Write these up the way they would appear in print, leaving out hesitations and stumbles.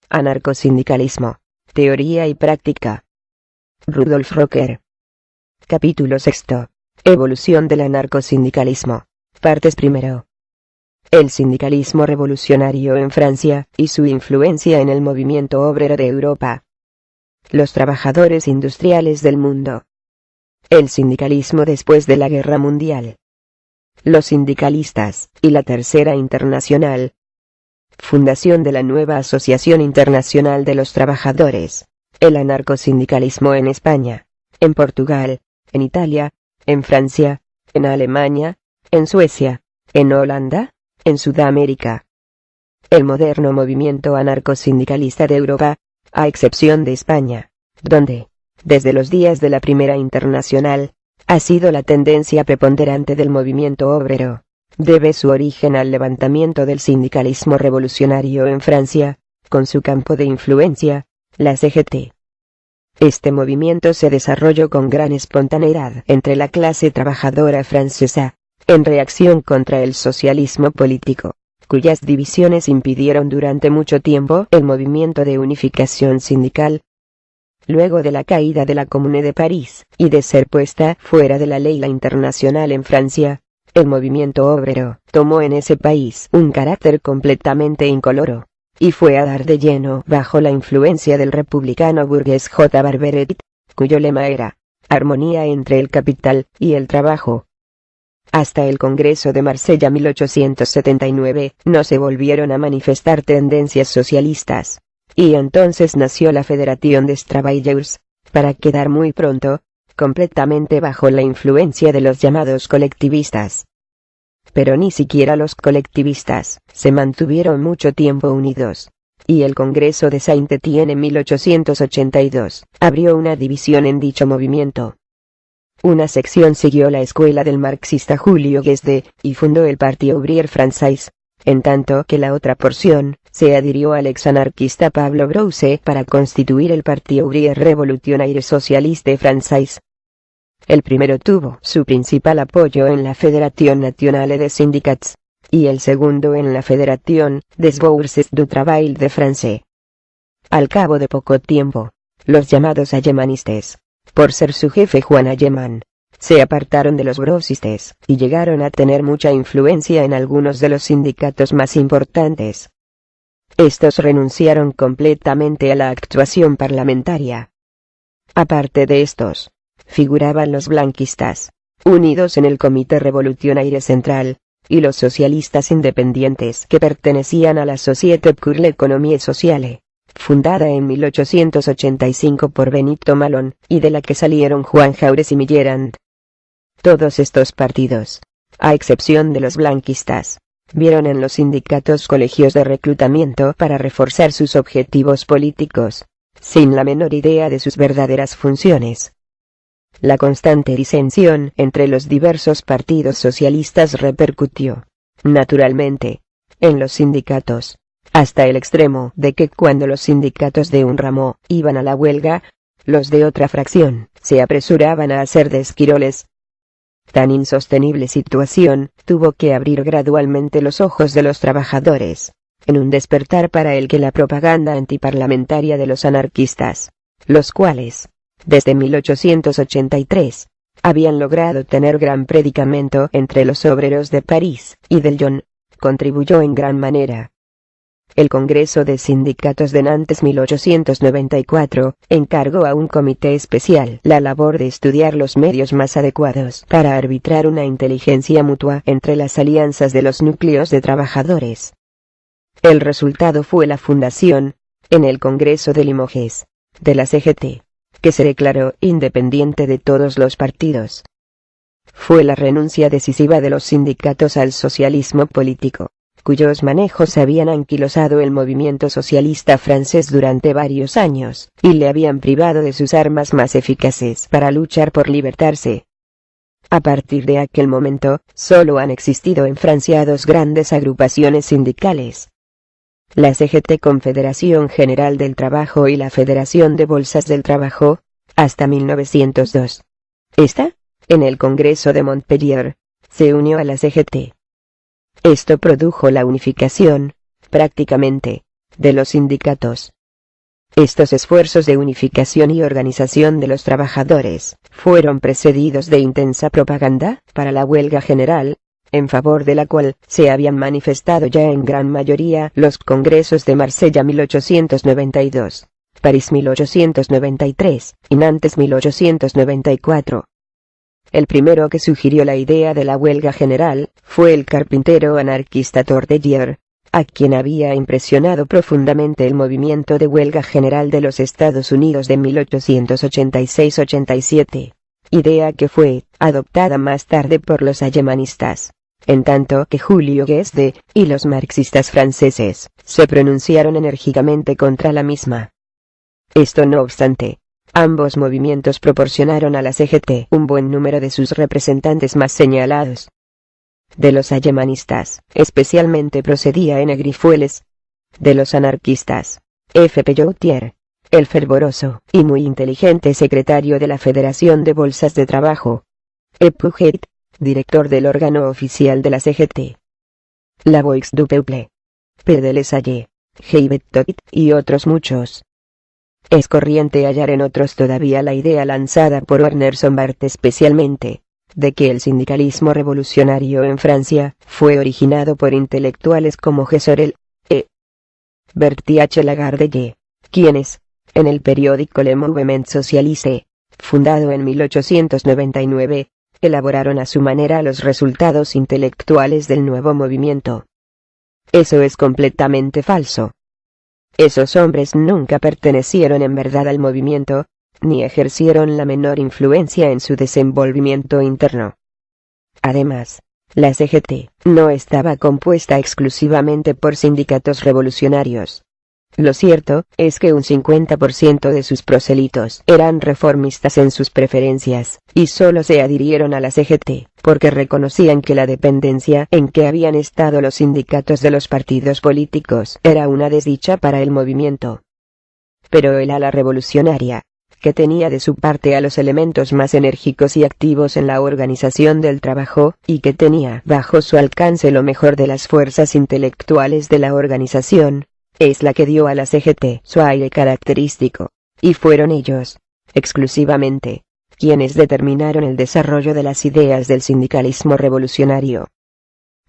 Anarcosindicalismo, teoría y práctica. Rudolf Rocker. Capítulo 6. Evolución del anarcosindicalismo. Partes primero. El sindicalismo revolucionario en Francia, y su influencia en el movimiento obrero de Europa. Los trabajadores industriales del mundo. El sindicalismo después de la Guerra Mundial. Los sindicalistas, y la Tercera Internacional. Fundación de la nueva Asociación Internacional de los Trabajadores. El anarcosindicalismo en España, en Portugal, en Italia, en Francia, en Alemania, en Suecia, en Holanda, en Sudamérica. El moderno movimiento anarcosindicalista de Europa, a excepción de España, donde, desde los días de la Primera Internacional, ha sido la tendencia preponderante del movimiento obrero, debe su origen al levantamiento del sindicalismo revolucionario en Francia, con su campo de influencia, la CGT. Este movimiento se desarrolló con gran espontaneidad entre la clase trabajadora francesa, en reacción contra el socialismo político, cuyas divisiones impidieron durante mucho tiempo el movimiento de unificación sindical. Luego de la caída de la Comune de París, y de ser puesta fuera de la ley la Internacional en Francia, el movimiento obrero tomó en ese país un carácter completamente incoloro, y fue a dar de lleno bajo la influencia del republicano burgués J. Barberet, cuyo lema era, armonía entre el capital y el trabajo. Hasta el Congreso de Marsella 1879, no se volvieron a manifestar tendencias socialistas, y entonces nació la Fédération des Travailleurs, para quedar muy pronto, completamente bajo la influencia de los llamados colectivistas. Pero ni siquiera los colectivistas se mantuvieron mucho tiempo unidos, y el Congreso de Saint-Étienne en 1882 abrió una división en dicho movimiento. Una sección siguió la escuela del marxista Julio Guesde, y fundó el Parti Ouvrier Français, en tanto que la otra porción se adhirió al exanarquista Pablo Brousse para constituir el Parti Ouvrier Revolutionnaire Socialiste Français. El primero tuvo su principal apoyo en la Fédération Nationale des Syndicats, y el segundo en la Fédération des Bourses du Travail de France. Al cabo de poco tiempo, los llamados allemanistes, por ser su jefe Juan Alleman, se apartaron de los grossistes, y llegaron a tener mucha influencia en algunos de los sindicatos más importantes. Estos renunciaron completamente a la actuación parlamentaria. Aparte de estos, figuraban los blanquistas, unidos en el Comité Revolutionnaire Central, y los socialistas independientes que pertenecían a la Société pour l'économie sociale, fundada en 1885 por Benito Malón, y de la que salieron Juan Jaurès y Millerand. Todos estos partidos, a excepción de los blanquistas, vieron en los sindicatos colegios de reclutamiento para reforzar sus objetivos políticos, sin la menor idea de sus verdaderas funciones. La constante disensión entre los diversos partidos socialistas repercutió, naturalmente, en los sindicatos, hasta el extremo de que cuando los sindicatos de un ramo iban a la huelga, los de otra fracción se apresuraban a hacer de esquiroles. Tan insostenible situación tuvo que abrir gradualmente los ojos de los trabajadores, en un despertar para el que la propaganda antiparlamentaria de los anarquistas, los cuales, desde 1883, habían logrado tener gran predicamento entre los obreros de París y del Lyon, contribuyó en gran manera. El Congreso de Sindicatos de Nantes 1894 encargó a un comité especial la labor de estudiar los medios más adecuados para arbitrar una inteligencia mutua entre las alianzas de los núcleos de trabajadores. El resultado fue la fundación, en el Congreso de Limoges, de la CGT, que se declaró independiente de todos los partidos. Fue la renuncia decisiva de los sindicatos al socialismo político, cuyos manejos habían anquilosado el movimiento socialista francés durante varios años, y le habían privado de sus armas más eficaces para luchar por libertarse. A partir de aquel momento, solo han existido en Francia dos grandes agrupaciones sindicales: la CGT Confederación General del Trabajo y la Federación de Bolsas del Trabajo, hasta 1902. Esta, en el Congreso de Montpellier, se unió a la CGT. Esto produjo la unificación, prácticamente, de los sindicatos, Estos esfuerzos de unificación y organización de los trabajadores fueron precedidos de intensa propaganda para la huelga general, en favor de la cual se habían manifestado ya en gran mayoría los congresos de Marsella 1892, París 1893 y Nantes 1894. El primero que sugirió la idea de la huelga general fue el carpintero anarquista Tordeyer, a quien había impresionado profundamente el movimiento de huelga general de los Estados Unidos de 1886-87, idea que fue adoptada más tarde por los alemanistas, en tanto que Julio Guesde y los marxistas franceses se pronunciaron enérgicamente contra la misma. Esto no obstante, ambos movimientos proporcionaron a la CGT un buen número de sus representantes más señalados. De los alemanistas, especialmente procedía N. Grifols. De los anarquistas, F. Pelloutier, el fervoroso y muy inteligente secretario de la Federación de Bolsas de Trabajo. E. Puget, director del órgano oficial de la CGT. La Voix du Peuple. P. de Lesalle, G. Todt y otros muchos. Es corriente hallar en otros todavía la idea lanzada por Werner Sombart especialmente, de que el sindicalismo revolucionario en Francia fue originado por intelectuales como G. Sorel, E. Bertie H. Lagarde, quienes, en el periódico Le Mouvement Socialiste, fundado en 1899, elaboraron a su manera los resultados intelectuales del nuevo movimiento. Eso es completamente falso. Esos hombres nunca pertenecieron en verdad al movimiento, ni ejercieron la menor influencia en su desenvolvimiento interno. Además, la CGT no estaba compuesta exclusivamente por sindicatos revolucionarios. Lo cierto es que un 50% de sus proselitos eran reformistas en sus preferencias, y solo se adhirieron a la CGT porque reconocían que la dependencia en que habían estado los sindicatos de los partidos políticos era una desdicha para el movimiento. Pero el ala revolucionaria, que tenía de su parte a los elementos más enérgicos y activos en la organización del trabajo, y que tenía bajo su alcance lo mejor de las fuerzas intelectuales de la organización, es la que dio a la CGT su aire característico, y fueron ellos, exclusivamente, quienes determinaron el desarrollo de las ideas del sindicalismo revolucionario.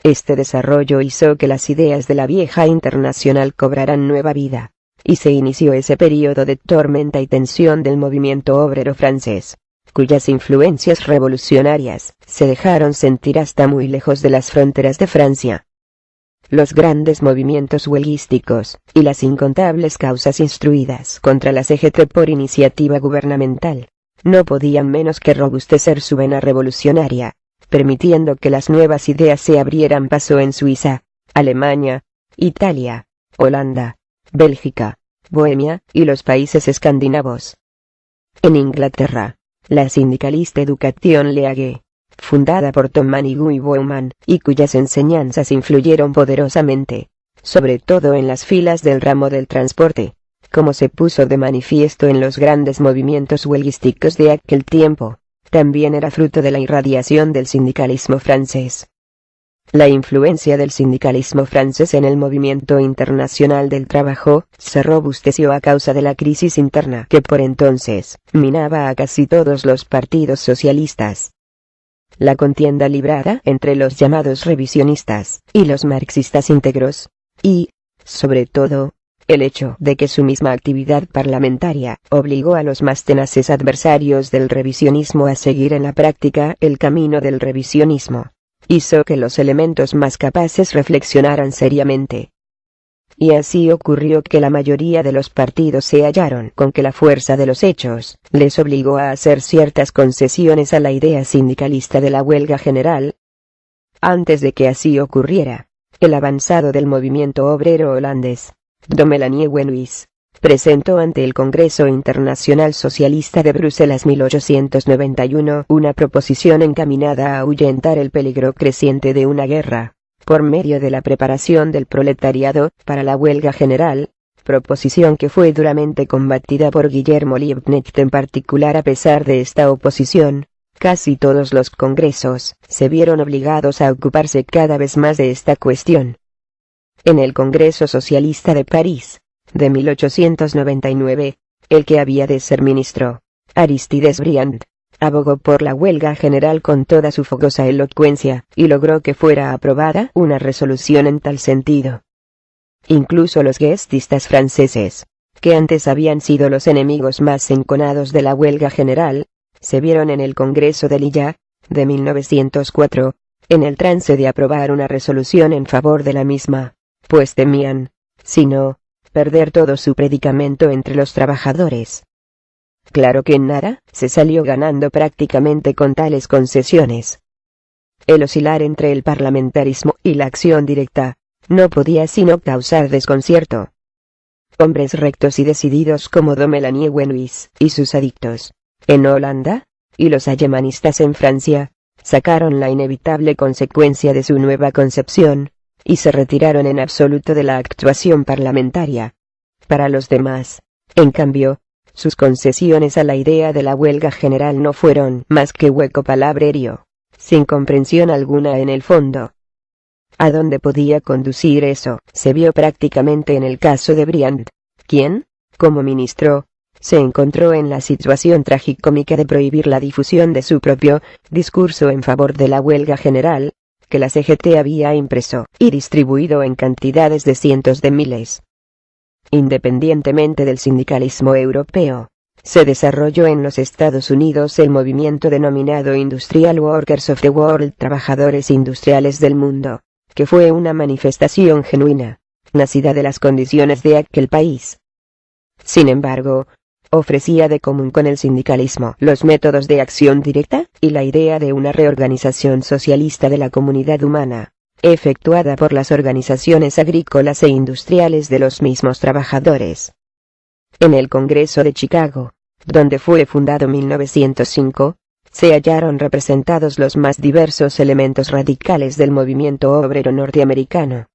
Este desarrollo hizo que las ideas de la vieja internacional cobraran nueva vida, y se inició ese período de tormenta y tensión del movimiento obrero francés, cuyas influencias revolucionarias se dejaron sentir hasta muy lejos de las fronteras de Francia. Los grandes movimientos huelguísticos, y las incontables causas instruidas contra la CGT por iniciativa gubernamental, no podían menos que robustecer su vena revolucionaria, permitiendo que las nuevas ideas se abrieran paso en Suiza, Alemania, Italia, Holanda, Bélgica, Bohemia y los países escandinavos. En Inglaterra, la sindicalista Education League, fundada por Thomas y Bowman, y cuyas enseñanzas influyeron poderosamente, sobre todo en las filas del ramo del transporte, como se puso de manifiesto en los grandes movimientos huelguísticos de aquel tiempo, también era fruto de la irradiación del sindicalismo francés. La influencia del sindicalismo francés en el movimiento internacional del trabajo se robusteció a causa de la crisis interna que por entonces minaba a casi todos los partidos socialistas. La contienda librada entre los llamados revisionistas y los marxistas íntegros, y, sobre todo, el hecho de que su misma actividad parlamentaria obligó a los más tenaces adversarios del revisionismo a seguir en la práctica el camino del revisionismo, hizo que los elementos más capaces reflexionaran seriamente. Y así ocurrió que la mayoría de los partidos se hallaron con que la fuerza de los hechos les obligó a hacer ciertas concesiones a la idea sindicalista de la huelga general. Antes de que así ocurriera, el avanzado del movimiento obrero holandés, Dommelanie Wenhuis, presentó ante el Congreso Internacional Socialista de Bruselas 1891 una proposición encaminada a ahuyentar el peligro creciente de una guerra, por medio de la preparación del proletariado para la huelga general, proposición que fue duramente combatida por Guillermo Liebknecht en particular. A pesar de esta oposición, casi todos los congresos se vieron obligados a ocuparse cada vez más de esta cuestión. En el Congreso Socialista de París, de 1899, el que había de ser ministro, Aristides Briand, abogó por la huelga general con toda su fogosa elocuencia, y logró que fuera aprobada una resolución en tal sentido. Incluso los guestistas franceses, que antes habían sido los enemigos más enconados de la huelga general, se vieron en el Congreso de Lilla, de 1904, en el trance de aprobar una resolución en favor de la misma, pues temían, si no, perder todo su predicamento entre los trabajadores. Claro que en nada se salió ganando prácticamente con tales concesiones. El oscilar entre el parlamentarismo y la acción directa no podía sino causar desconcierto. Hombres rectos y decididos como Dumoulin y sus adictos en Holanda, y los allemanistas en Francia, sacaron la inevitable consecuencia de su nueva concepción, y se retiraron en absoluto de la actuación parlamentaria. Para los demás, en cambio, sus concesiones a la idea de la huelga general no fueron más que hueco palabrerío, sin comprensión alguna en el fondo. ¿A dónde podía conducir eso? Se vio prácticamente en el caso de Briand, quien, como ministro, se encontró en la situación tragicómica de prohibir la difusión de su propio discurso en favor de la huelga general, que la CGT había impreso y distribuido en cantidades de cientos de miles. Independientemente del sindicalismo europeo, se desarrolló en los Estados Unidos el movimiento denominado Industrial Workers of the World, Trabajadores Industriales del Mundo, que fue una manifestación genuina, nacida de las condiciones de aquel país. Sin embargo, ofrecía de común con el sindicalismo los métodos de acción directa y la idea de una reorganización socialista de la comunidad humana, efectuada por las organizaciones agrícolas e industriales de los mismos trabajadores. En el Congreso de Chicago, donde fue fundado en 1905, se hallaron representados los más diversos elementos radicales del movimiento obrero norteamericano.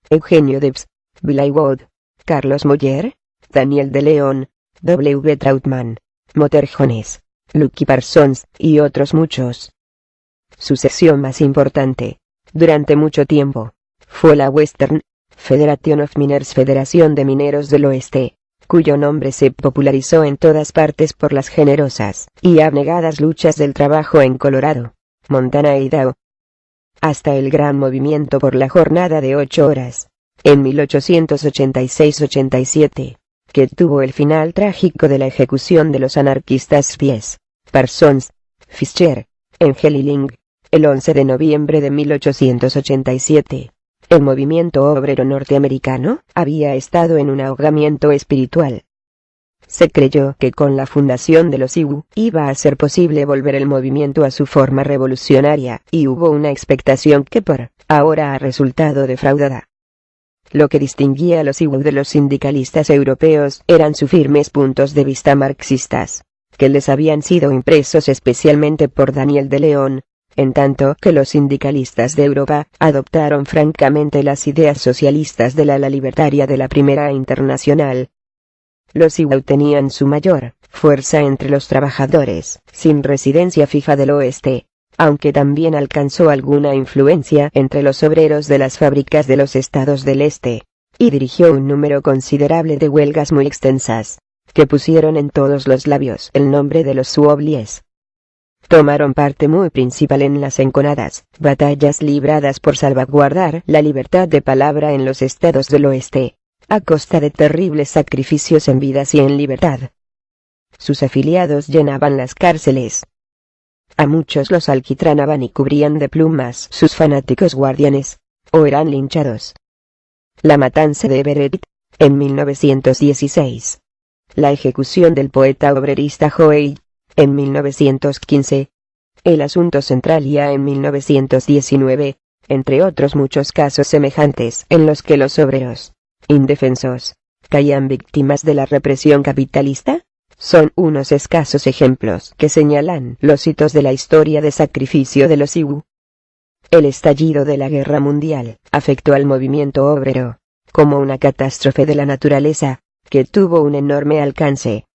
Eugenio Debs, Billy Wood, Carlos Moyer, Daniel de León, W. Trautmann, Motor Jones, Lucky Parsons, y otros muchos. Su sección más importante, durante mucho tiempo, fue la Western Federation of Miners, Federación de Mineros del Oeste, cuyo nombre se popularizó en todas partes por las generosas y abnegadas luchas del trabajo en Colorado, Montana y Idaho. Hasta el gran movimiento por la jornada de 8 horas, en 1886-87, que tuvo el final trágico de la ejecución de los anarquistas Pies, Parsons, Fischer, Engel y Ling, el 11 de noviembre de 1887. El movimiento obrero norteamericano había estado en un ahogamiento espiritual. Se creyó que con la fundación de los IU iba a ser posible volver el movimiento a su forma revolucionaria, y hubo una expectación que por ahora ha resultado defraudada. Lo que distinguía a los IU de los sindicalistas europeos eran sus firmes puntos de vista marxistas, que les habían sido impresos especialmente por Daniel de León, en tanto que los sindicalistas de Europa adoptaron francamente las ideas socialistas de la ala libertaria de la Primera Internacional. Los IU tenían su mayor fuerza entre los trabajadores sin residencia fija del oeste, aunque también alcanzó alguna influencia entre los obreros de las fábricas de los estados del este, y dirigió un número considerable de huelgas muy extensas, que pusieron en todos los labios el nombre de los Suoblies. Tomaron parte muy principal en las enconadas batallas libradas por salvaguardar la libertad de palabra en los estados del oeste, a costa de terribles sacrificios en vidas y en libertad. Sus afiliados llenaban las cárceles. A muchos los alquitranaban y cubrían de plumas sus fanáticos guardianes, o eran linchados. La matanza de Everett, en 1916. La ejecución del poeta obrerista Hoey, en 1915. El asunto Centralia en 1919, entre otros muchos casos semejantes en los que los obreros, indefensos, caían víctimas de la represión capitalista, son unos escasos ejemplos que señalan los hitos de la historia de sacrificio de los IU. El estallido de la Guerra Mundial afectó al movimiento obrero, como una catástrofe de la naturaleza, que tuvo un enorme alcance.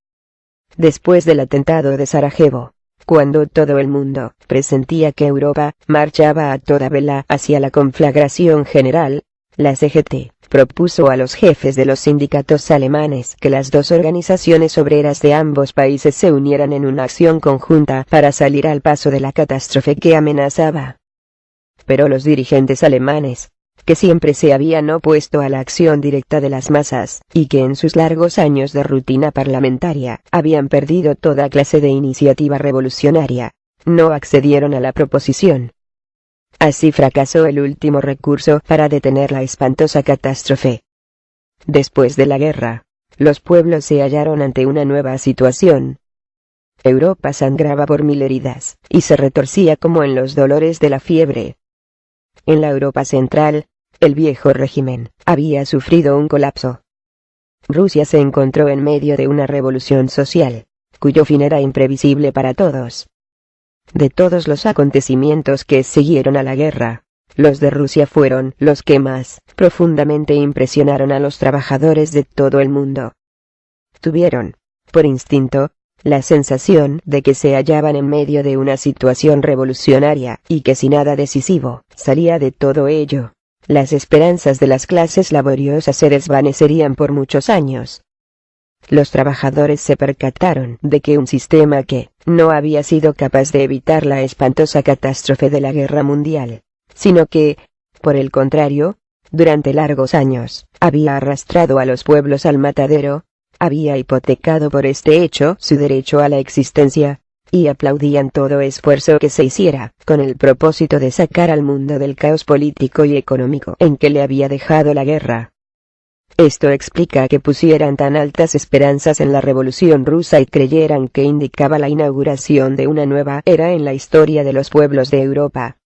Después del atentado de Sarajevo, cuando todo el mundo presentía que Europa marchaba a toda vela hacia la conflagración general, la CGT propuso a los jefes de los sindicatos alemanes que las dos organizaciones obreras de ambos países se unieran en una acción conjunta para salir al paso de la catástrofe que amenazaba. Pero los dirigentes alemanes, que siempre se habían opuesto a la acción directa de las masas, y que en sus largos años de rutina parlamentaria habían perdido toda clase de iniciativa revolucionaria, no accedieron a la proposición. Así fracasó el último recurso para detener la espantosa catástrofe. Después de la guerra, los pueblos se hallaron ante una nueva situación. Europa sangraba por mil heridas, y se retorcía como en los dolores de la fiebre. En la Europa central, el viejo régimen había sufrido un colapso. Rusia se encontró en medio de una revolución social, cuyo fin era imprevisible para todos. De todos los acontecimientos que siguieron a la guerra, los de Rusia fueron los que más profundamente impresionaron a los trabajadores de todo el mundo. Tuvieron, por instinto, la sensación de que se hallaban en medio de una situación revolucionaria y que si nada decisivo salía de todo ello, las esperanzas de las clases laboriosas se desvanecerían por muchos años. Los trabajadores se percataron de que un sistema que no había sido capaz de evitar la espantosa catástrofe de la guerra mundial, sino que, por el contrario, durante largos años, había arrastrado a los pueblos al matadero, había hipotecado por este hecho su derecho a la existencia, y aplaudían todo esfuerzo que se hiciera, con el propósito de sacar al mundo del caos político y económico en que le había dejado la guerra. Esto explica que pusieran tan altas esperanzas en la Revolución Rusa y creyeran que indicaba la inauguración de una nueva era en la historia de los pueblos de Europa.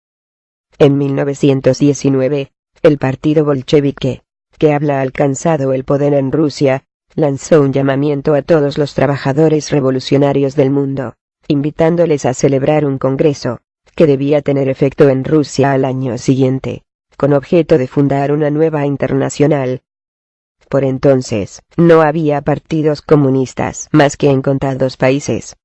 En 1919, el partido bolchevique, que había alcanzado el poder en Rusia, lanzó un llamamiento a todos los trabajadores revolucionarios del mundo, invitándoles a celebrar un congreso, que debía tener efecto en Rusia al año siguiente, con objeto de fundar una nueva internacional. Por entonces, no había partidos comunistas más que en contados países.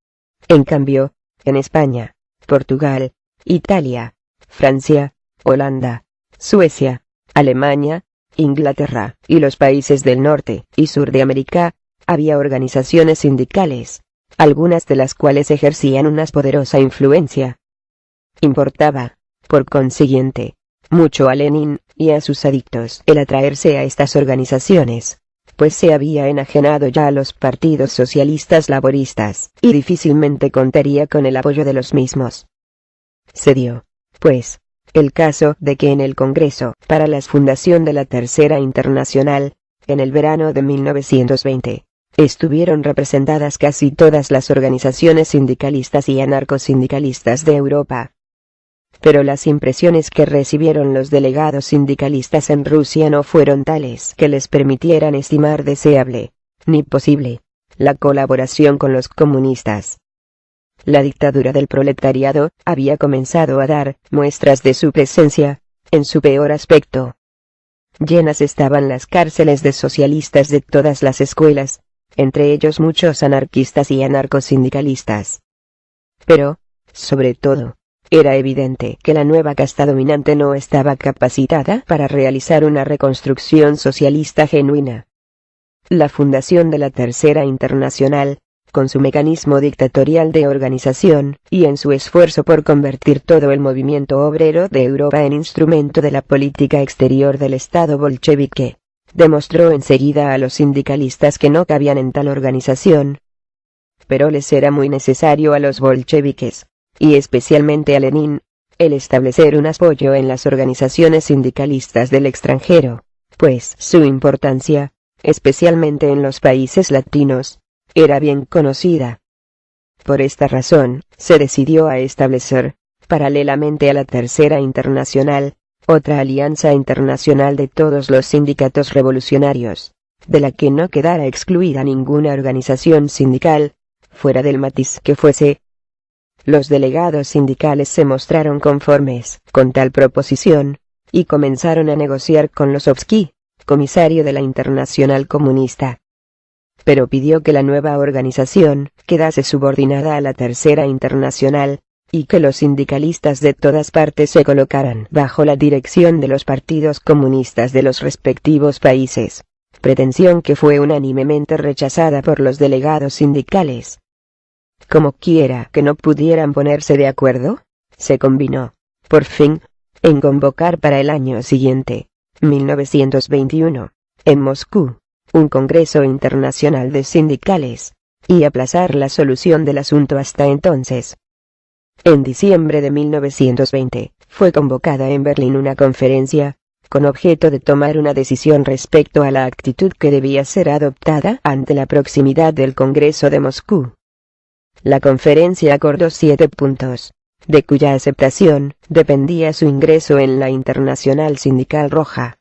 En cambio, en España, Portugal, Italia, Francia, Holanda, Suecia, Alemania, Inglaterra y los países del norte y sur de América, había organizaciones sindicales, algunas de las cuales ejercían una poderosa influencia. Importaba, por consiguiente, mucho a Lenin y a sus adictos el atraerse a estas organizaciones, pues se había enajenado ya a los partidos socialistas laboristas, y difícilmente contaría con el apoyo de los mismos. Se dio, pues, el caso de que en el Congreso para la fundación de la Tercera Internacional, en el verano de 1920, estuvieron representadas casi todas las organizaciones sindicalistas y anarcosindicalistas de Europa. Pero las impresiones que recibieron los delegados sindicalistas en Rusia no fueron tales que les permitieran estimar deseable, ni posible, la colaboración con los comunistas. La dictadura del proletariado había comenzado a dar muestras de su presencia, en su peor aspecto. Llenas estaban las cárceles de socialistas de todas las escuelas, entre ellos muchos anarquistas y anarcosindicalistas. Pero, sobre todo, era evidente que la nueva casta dominante no estaba capacitada para realizar una reconstrucción socialista genuina. La fundación de la Tercera Internacional, con su mecanismo dictatorial de organización, y en su esfuerzo por convertir todo el movimiento obrero de Europa en instrumento de la política exterior del Estado bolchevique, demostró enseguida a los sindicalistas que no cabían en tal organización. Pero les era muy necesario a los bolcheviques, y especialmente a Lenin, el establecer un apoyo en las organizaciones sindicalistas del extranjero, pues su importancia, especialmente en los países latinos, era bien conocida. Por esta razón, se decidió a establecer, paralelamente a la Tercera Internacional, otra alianza internacional de todos los sindicatos revolucionarios, de la que no quedara excluida ninguna organización sindical, fuera del matiz que fuese. Los delegados sindicales se mostraron conformes con tal proposición, y comenzaron a negociar con Losovsky, comisario de la Internacional Comunista. Pero pidió que la nueva organización quedase subordinada a la Tercera Internacional, y que los sindicalistas de todas partes se colocaran bajo la dirección de los partidos comunistas de los respectivos países, pretensión que fue unánimemente rechazada por los delegados sindicales. Como quiera que no pudieran ponerse de acuerdo, se convinó, por fin, en convocar para el año siguiente, 1921, en Moscú, un Congreso Internacional de Sindicales, y aplazar la solución del asunto hasta entonces. En diciembre de 1920, fue convocada en Berlín una conferencia, con objeto de tomar una decisión respecto a la actitud que debía ser adoptada ante la proximidad del Congreso de Moscú. La conferencia acordó 7 puntos, de cuya aceptación dependía su ingreso en la Internacional Sindical Roja.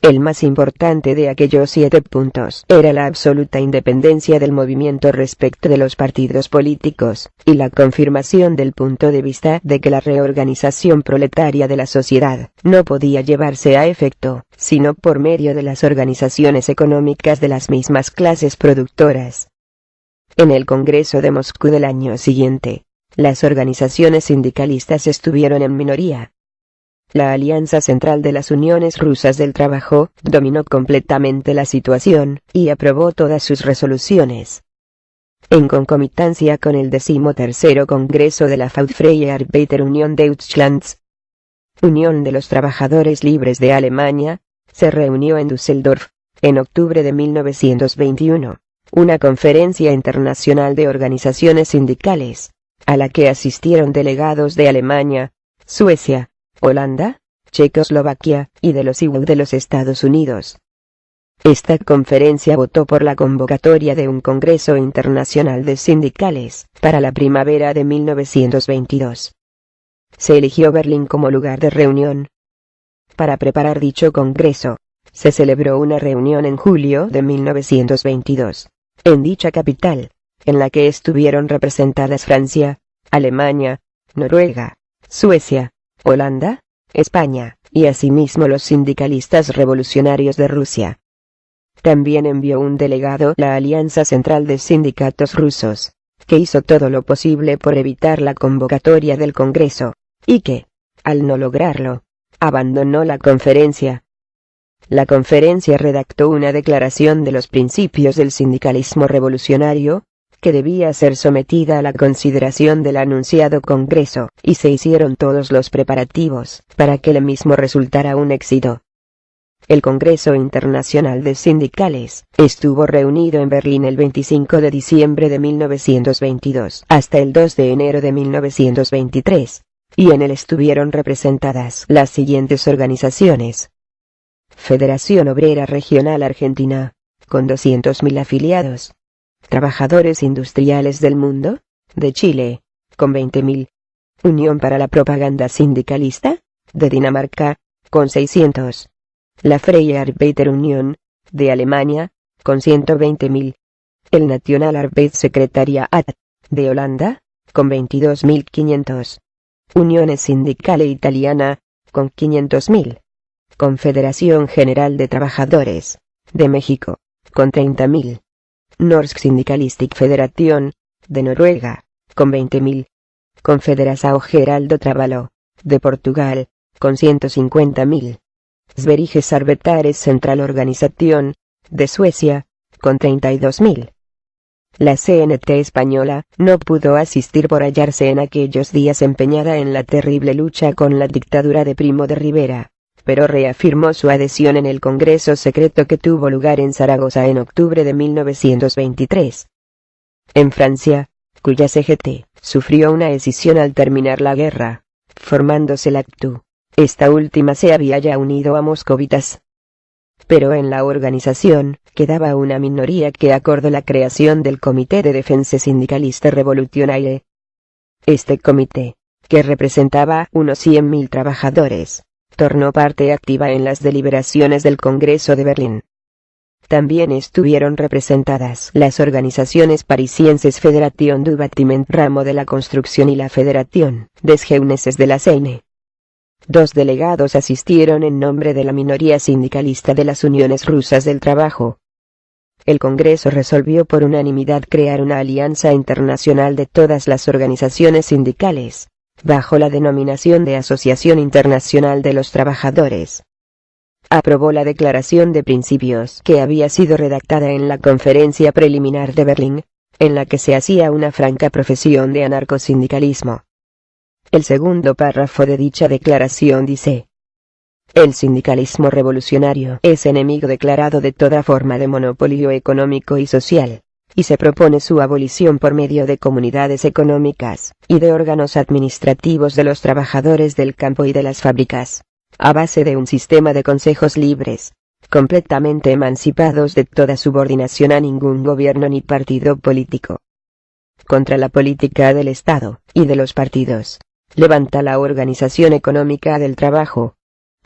El más importante de aquellos 7 puntos era la absoluta independencia del movimiento respecto de los partidos políticos, y la confirmación del punto de vista de que la reorganización proletaria de la sociedad no podía llevarse a efecto, sino por medio de las organizaciones económicas de las mismas clases productoras. En el Congreso de Moscú del año siguiente, las organizaciones sindicalistas estuvieron en minoría. La Alianza Central de las Uniones Rusas del Trabajo dominó completamente la situación y aprobó todas sus resoluciones. En concomitancia con el 13º Congreso de la Freie Arbeiterunion Deutschlands, Unión de los Trabajadores Libres de Alemania, se reunió en Düsseldorf, en octubre de 1921, una conferencia internacional de organizaciones sindicales, a la que asistieron delegados de Alemania, Suecia, Holanda, Checoslovaquia, y de los IUU de los Estados Unidos. Esta conferencia votó por la convocatoria de un Congreso Internacional de Sindicales, para la primavera de 1922. Se eligió Berlín como lugar de reunión. Para preparar dicho Congreso, se celebró una reunión en julio de 1922, en dicha capital, en la que estuvieron representadas Francia, Alemania, Noruega, Suecia, Holanda, España, y asimismo los sindicalistas revolucionarios de Rusia. También envió un delegado la Alianza Central de Sindicatos Rusos, que hizo todo lo posible por evitar la convocatoria del Congreso, y que, al no lograrlo, abandonó la conferencia. La conferencia redactó una declaración de los principios del sindicalismo revolucionario, que debía ser sometida a la consideración del anunciado Congreso, y se hicieron todos los preparativos para que el mismo resultara un éxito. El Congreso Internacional de Sindicales estuvo reunido en Berlín el 25 de diciembre de 1922 hasta el 2 de enero de 1923, y en él estuvieron representadas las siguientes organizaciones: Federación Obrera Regional Argentina, con 200.000 afiliados. Trabajadores Industriales del Mundo, de Chile, con 20.000. Unión para la Propaganda Sindicalista, de Dinamarca, con 600. La Freie Arbeiterunion, de Alemania, con 120.000. El National Arbeitssekretariat, de Holanda, con 22.500. Unione Sindicale Italiana, con 500.000. Confederación General de Trabajadores, de México, con 30.000. Norsk Syndikalistisk Federation, de Noruega, con 20.000. Confederação Geral do Trabalho, de Portugal, con 150.000. Sveriges Arbetares Central Organisation, de Suecia, con 32.000. La CNT española no pudo asistir por hallarse en aquellos días empeñada en la terrible lucha con la dictadura de Primo de Rivera, pero reafirmó su adhesión en el Congreso secreto que tuvo lugar en Zaragoza en octubre de 1923. En Francia, cuya CGT sufrió una escisión al terminar la guerra, formándose la CTU, esta última se había ya unido a moscovitas. Pero en la organización quedaba una minoría que acordó la creación del Comité de Defensa Sindicalista Revolutionaire. Este comité, que representaba unos 100.000 trabajadores, tornó parte activa en las deliberaciones del Congreso de Berlín. También estuvieron representadas las organizaciones parisienses Fédération du Bâtiment Ramo de la Construcción y la Fédération des Jeunesses de la Seine. 2 delegados asistieron en nombre de la minoría sindicalista de las Uniones Rusas del Trabajo. el Congreso resolvió por unanimidad crear una alianza internacional de todas las organizaciones sindicales, bajo la denominación de Asociación Internacional de los Trabajadores. Aprobó la Declaración de Principios que había sido redactada en la Conferencia Preliminar de Berlín, en la que se hacía una franca profesión de anarcosindicalismo. El segundo párrafo de dicha declaración dice: el sindicalismo revolucionario es enemigo declarado de toda forma de monopolio económico y social, y se propone su abolición por medio de comunidades económicas y de órganos administrativos de los trabajadores del campo y de las fábricas, a base de un sistema de consejos libres, completamente emancipados de toda subordinación a ningún gobierno ni partido político. Contra la política del Estado y de los partidos, levanta la organización económica del trabajo.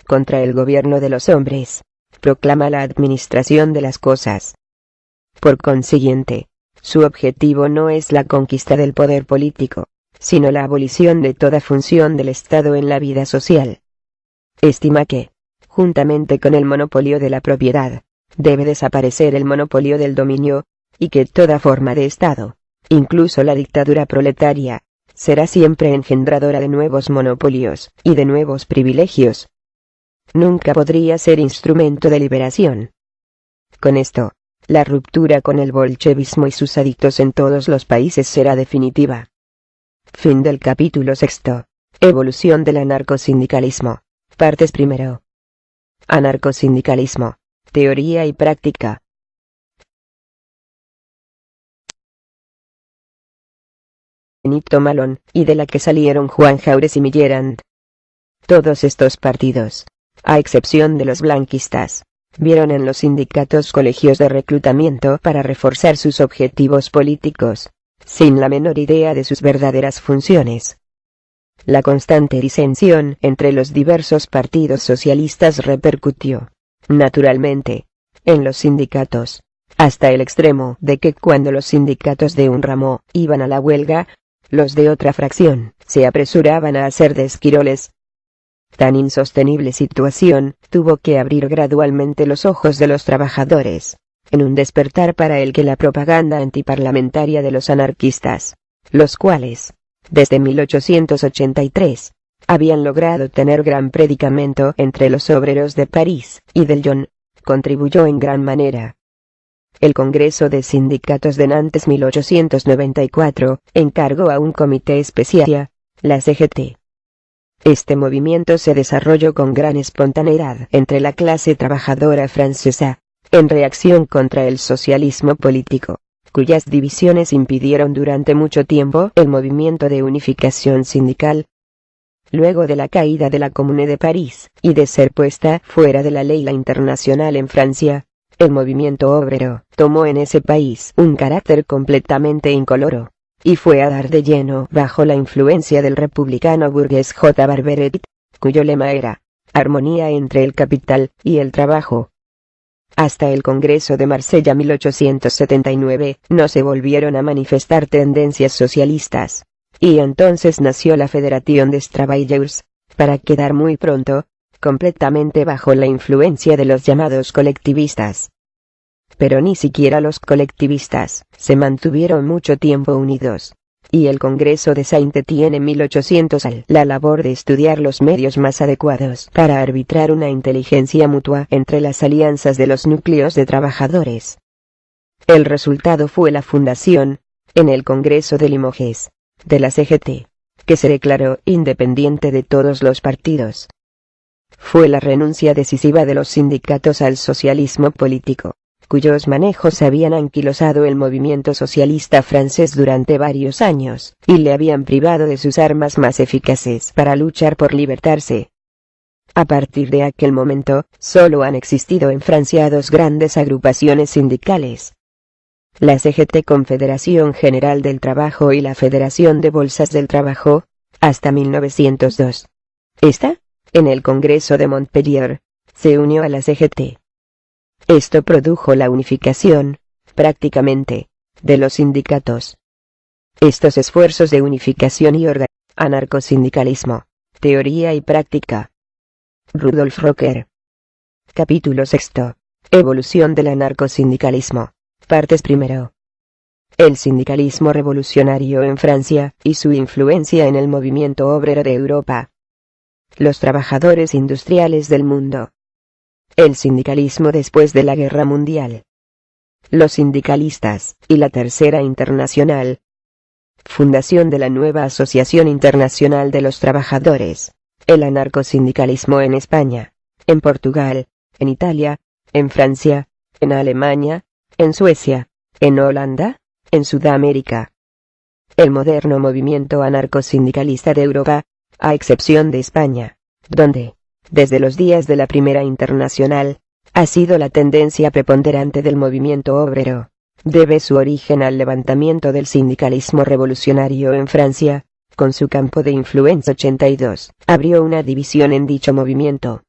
Contra el gobierno de los hombres, proclama la administración de las cosas. Por consiguiente, su objetivo no es la conquista del poder político, sino la abolición de toda función del Estado en la vida social. Estima que, juntamente con el monopolio de la propiedad, debe desaparecer el monopolio del dominio, y que toda forma de Estado, incluso la dictadura proletaria, será siempre engendradora de nuevos monopolios y de nuevos privilegios. Nunca podría ser instrumento de liberación. Con esto, la ruptura con el bolchevismo y sus adictos en todos los países será definitiva. Fin del capítulo 6. Evolución del anarcosindicalismo. Partes primero. Anarcosindicalismo. Teoría y práctica. Benito Malón, y de la que salieron Juan Jaurès y Millerand. Todos estos partidos, a excepción de los blanquistas, vieron en los sindicatos colegios de reclutamiento para reforzar sus objetivos políticos, sin la menor idea de sus verdaderas funciones. La constante disensión entre los diversos partidos socialistas repercutió, naturalmente, en los sindicatos, hasta el extremo de que cuando los sindicatos de un ramo iban a la huelga, los de otra fracción se apresuraban a hacer de esquiroles. Tan insostenible situación tuvo que abrir gradualmente los ojos de los trabajadores, en un despertar para el que la propaganda antiparlamentaria de los anarquistas, los cuales, desde 1883, habían logrado tener gran predicamento entre los obreros de París y del Lyon, contribuyó en gran manera. El Congreso de Sindicatos de Nantes 1894 encargó a un comité especial, la CGT. Este movimiento se desarrolló con gran espontaneidad entre la clase trabajadora francesa, en reacción contra el socialismo político, cuyas divisiones impidieron durante mucho tiempo el movimiento de unificación sindical. Luego de la caída de la Comune de París, y de ser puesta fuera de la ley la Internacional en Francia, el movimiento obrero tomó en ese país un carácter completamente incoloro, y fue a dar de lleno bajo la influencia del republicano burgués J. Barberet, cuyo lema era, armonía entre el capital y el trabajo. Hasta el Congreso de Marsella 1879 no se volvieron a manifestar tendencias socialistas, y entonces nació la Federación des Travailleurs, para quedar muy pronto, completamente bajo la influencia de los llamados colectivistas. Pero ni siquiera los colectivistas se mantuvieron mucho tiempo unidos, y el Congreso de Saint-Étienne en 1800 la labor de estudiar los medios más adecuados para arbitrar una inteligencia mutua entre las alianzas de los núcleos de trabajadores. El resultado fue la fundación, en el Congreso de Limoges, de la CGT, que se declaró independiente de todos los partidos. Fue la renuncia decisiva de los sindicatos al socialismo político, cuyos manejos habían anquilosado el movimiento socialista francés durante varios años, y le habían privado de sus armas más eficaces para luchar por libertarse. A partir de aquel momento, solo han existido en Francia dos grandes agrupaciones sindicales: la CGT, Confederación General del Trabajo, y la Federación de Bolsas del Trabajo, hasta 1902. Esta, en el Congreso de Montpellier, se unió a la CGT. Esto produjo la unificación, prácticamente, de los sindicatos. Estos esfuerzos de unificación y anarcosindicalismo, teoría y práctica. Rudolf Rocker. Capítulo 6. Evolución del anarcosindicalismo. Partes primero. El sindicalismo revolucionario en Francia, y su influencia en el movimiento obrero de Europa. Los trabajadores industriales del mundo. El sindicalismo después de la Guerra Mundial. Los sindicalistas, y la Tercera Internacional. Fundación de la nueva Asociación Internacional de los Trabajadores. El anarcosindicalismo en España, en Portugal, en Italia, en Francia, en Alemania, en Suecia, en Holanda, en Sudamérica. El moderno movimiento anarcosindicalista de Europa, a excepción de España, donde, desde los días de la Primera Internacional, ha sido la tendencia preponderante del movimiento obrero, debe su origen al levantamiento del sindicalismo revolucionario en Francia, con su campo de influencia 82, abrió una división en dicho movimiento.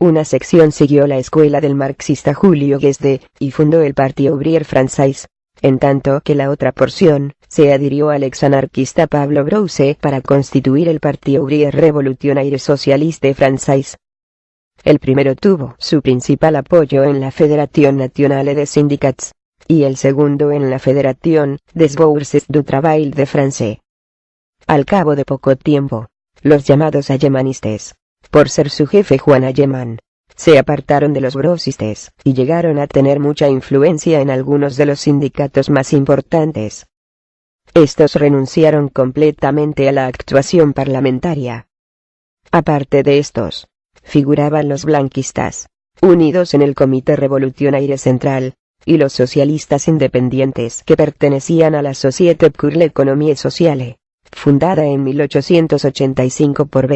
Una sección siguió la escuela del marxista Julio Guesde, y fundó el Parti Ouvrier Français, en tanto que la otra porción, se adhirió al exanarquista Pablo Brousse para constituir el Parti Ouvrier Revolutionnaire Socialiste Français. El primero tuvo su principal apoyo en la Fédération Nationale des Syndicats, y el segundo en la Fédération des Bourses du Travail de France. Al cabo de poco tiempo, los llamados allemanistes, por ser su jefe Juan Allemann, se apartaron de los grossistes, y llegaron a tener mucha influencia en algunos de los sindicatos más importantes. Estos renunciaron completamente a la actuación parlamentaria. Aparte de estos, figuraban los blanquistas, unidos en el Comité Revolutionnaire Central, y los socialistas independientes que pertenecían a la Société pour l'économie sociale, fundada en 1885 por B.